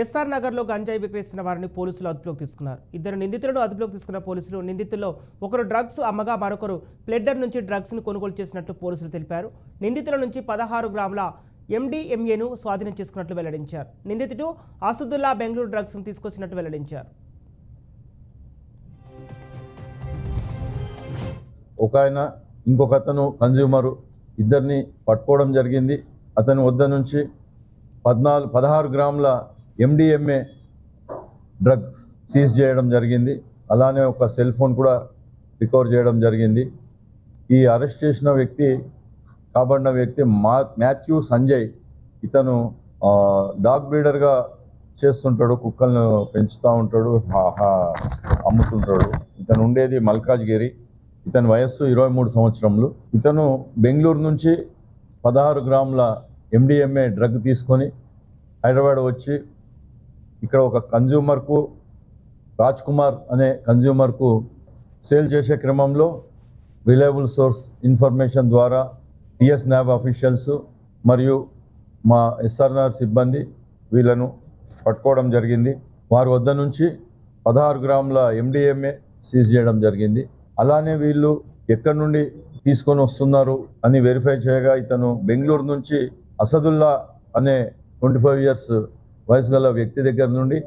SR నగర్లో గంజాయి విక్రయిస్తున్న వారిని పోలీసులు అదుపులోకి తీసుకున్నారు. ఇద్దరు నిందితులను అదుపులోకి తీసుకున్న పోలీసులు నిందితుల్లో ఒకరు డ్రగ్స్ అమ్మగా మరొకరు ప్లెడ్డర్ నుంచి డ్రగ్స్ను కొనుగోలు చేసినట్లు పోలీసులు తెలిపారు. నిందితుల నుంచి 16 గ్రాముల MDMAను స్వాధీనం చేసుకున్నట్లు వెల్లడించారు. నిందితుడు అసదుల్లా బెంగళూరు డ్రగ్స్ను తీసుకొచ్చినట్టు వెల్లడించారు. ఒక ఆయన ఇంకొక అతను కన్జ్యూమరు ఇద్దరిని పట్టుకోవడం జరిగింది. అతని వద్ద నుంచి 16 గ్రాముల MDMA డ్రగ్స్ సీజ్ చేయడం జరిగింది. అలానే ఒక సెల్ ఫోన్ కూడా రికవర్ చేయడం జరిగింది. ఈ అరెస్ట్ చేసిన వ్యక్తి కాబడిన వ్యక్తి మాథ్యూ సంజయ్. ఇతను డాగ్ బ్రీడర్గా చేస్తుంటాడు, కుక్కలను పెంచుతూ ఉంటాడు, అమ్ముతుంటాడు. ఇతను ఉండేది మల్కాజ్గిరి. ఇతని వయస్సు 23 సంవత్సరములు. ఇతను బెంగళూరు నుంచి 16 గ్రాముల MDMA డ్రగ్ తీసుకొని హైదరాబాద్ వచ్చి ఇక్కడ ఒక కన్జ్యూమర్కు రాజ్ కుమార్ అనే కన్జ్యూమర్కు సేల్ చేసే క్రమంలో రిలయబుల్ సోర్స్ ఇన్ఫర్మేషన్ ద్వారా TS NAB అఫీషియల్స్ మరియు మా SRNR సిబ్బంది వీళ్ళను పట్టుకోవడం జరిగింది. వారి వద్ద నుంచి 16 గ్రాముల MDMA సీజ్ చేయడం జరిగింది. అలానే వీళ్ళు ఎక్కడి నుండి తీసుకొని వస్తున్నారు అని వెరిఫై చేయగా ఇతను బెంగళూరు నుంచి అసదుల్లా అనే 25 ఇయర్స్ వయసు గల వ్యక్తి దగ్గర నుండి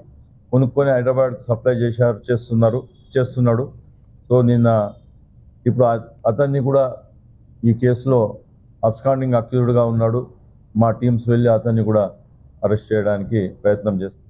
కొనుక్కొని హైదరాబాద్కి సప్లై చేస్తున్నాడు. సో ఇప్పుడు అతన్ని కూడా ఈ కేసులో అబ్స్కాండింగ్ అక్యూజ్డ్గా ఉన్నాడు. మా టీమ్స్ వెళ్ళి అతన్ని కూడా అరెస్ట్ చేయడానికి ప్రయత్నం చేస్తాం.